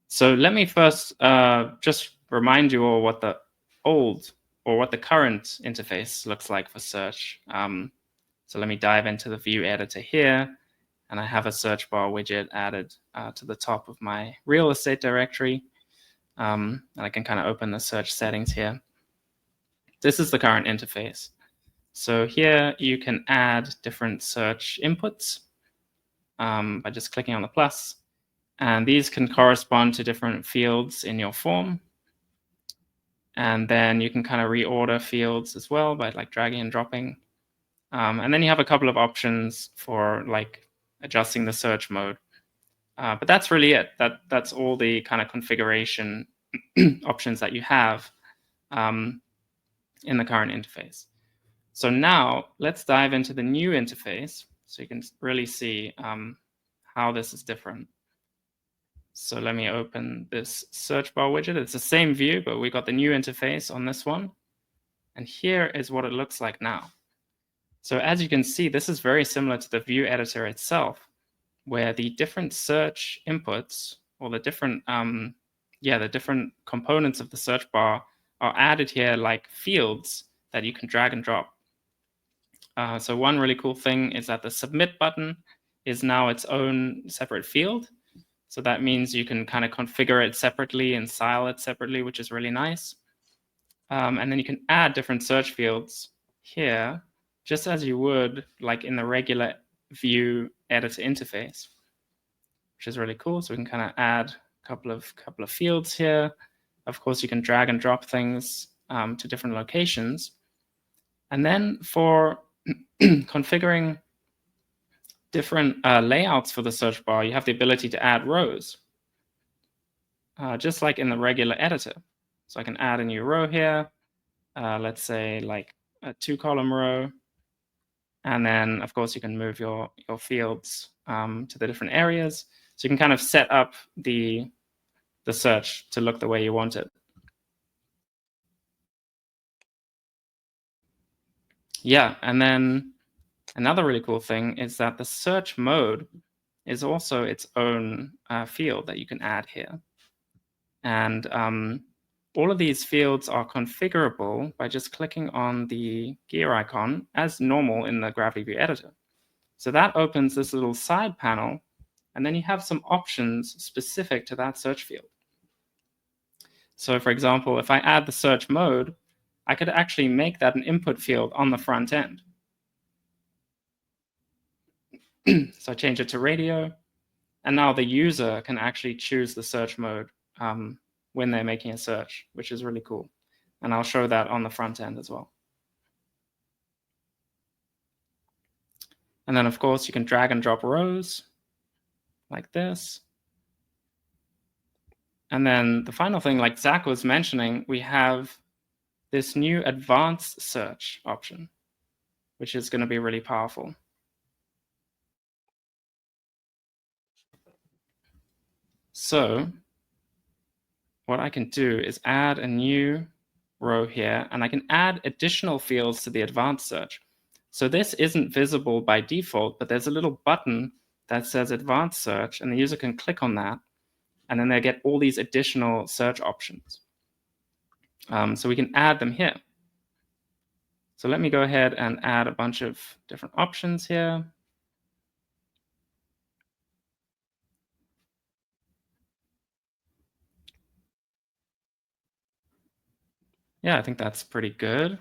So let me first just remind you all what the old or what the current interface looks like for search. So let me dive into the view editor here, and I have a search bar widget added to the top of my real estate directory. And I can kind of open the search settings here. This is the current interface. So here you can add different search inputs by just clicking on the plus. And these can correspond to different fields in your form. And then you can kind of reorder fields as well by like dragging and dropping. And then you have a couple of options for like adjusting the search mode. But that's really it. That's all the kind of configuration options that you have in the current interface. So now let's dive into the new interface so you can really see how this is different. So let me open this search bar widget. It's the same view, but we got the new interface on this one. And here is what it looks like now. So as you can see, this is very similar to the view editor itself, where the different search inputs or the different, the different components of the search bar are added here like fields that you can drag and drop. So one really cool thing is that the submit button is now its own separate field. So that means you can kind of configure it separately and style it separately, which is really nice. And then you can add different search fields here, just as you would like in the regular view editor interface, which is really cool. So we can kind of add a couple of fields here. Of course, you can drag and drop things to different locations. And then for configuring different layouts for the search bar, you have the ability to add rows, just like in the regular editor. So I can add a new row here, let's say like a 2-column row. And then, of course, you can move your fields to the different areas. So you can kind of set up the search to look the way you want it. Yeah, and then another really cool thing is that the search mode is also its own field that you can add here. And all of these fields are configurable by just clicking on the gear icon as normal in the GravityView editor. So that opens this little side panel, and then you have some options specific to that search field. So for example, if I add the search mode, I could actually make that an input field on the front end. So I change it to radio, and now the user can actually choose the search mode when they're making a search, which is really cool. And I'll show that on the front end as well. And then, of course, you can drag and drop rows like this. And then the final thing, like Zach was mentioning, we have this new advanced search option, which is going to be really powerful. So what I can do is add a new row here, and I can add additional fields to the advanced search. So this isn't visible by default, but there's a little button that says advanced search, and the user can click on that, and then they get all these additional search options. So we can add them here. So let me go ahead and add a bunch of different options here. Yeah, I think that's pretty good.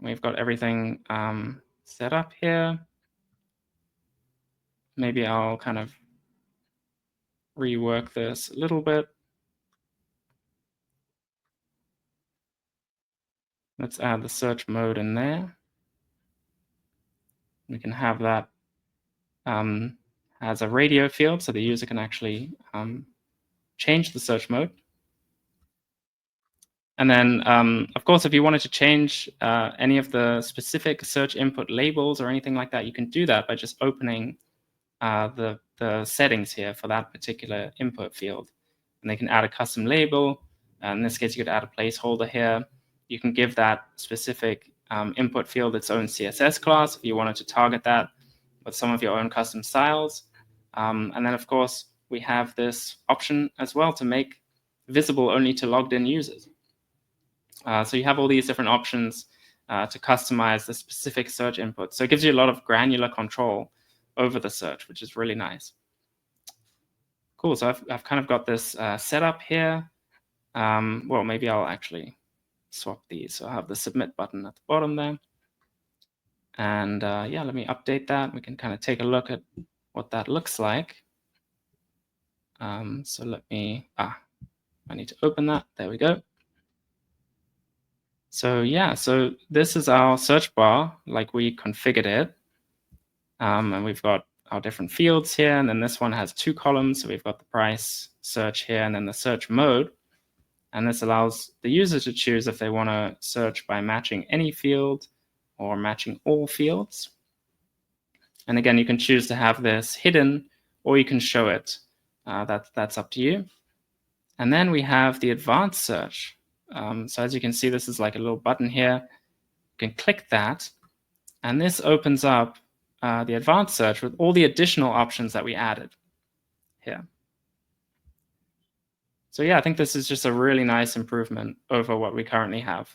We've got everything set up here. Maybe I'll kind of rework this a little bit. Let's add the search mode in there. We can have that as a radio field, so the user can actually change the search mode. And then, of course, if you wanted to change any of the specific search input labels or anything like that, you can do that by just opening the settings here for that particular input field. And they can add a custom label. In this case, you could add a placeholder here. You can give that specific input field its own CSS class if you wanted to target that with some of your own custom styles. And then, of course, we have this option as well to make visible only to logged in users. So you have all these different options to customize the specific search input. So it gives you a lot of granular control over the search, which is really nice. Cool, so I've kind of got this set up here. Well, maybe I'll actually swap these. So I'll have the submit button at the bottom there. And yeah, let me update that. We can kind of take a look at what that looks like. So let me, I need to open that. There we go. So yeah, so this is our search bar like we configured it. And we've got our different fields here. And then this one has 2 columns. So we've got the price search here and then the search mode. And this allows the user to choose if they want to search by matching any field or matching all fields. And again, you can choose to have this hidden or you can show it. That's up to you. And then we have the advanced search. So as you can see, this is like a little button here. You can click that, and this opens up the advanced search with all the additional options that we added here. So yeah, I think this is just a really nice improvement over what we currently have.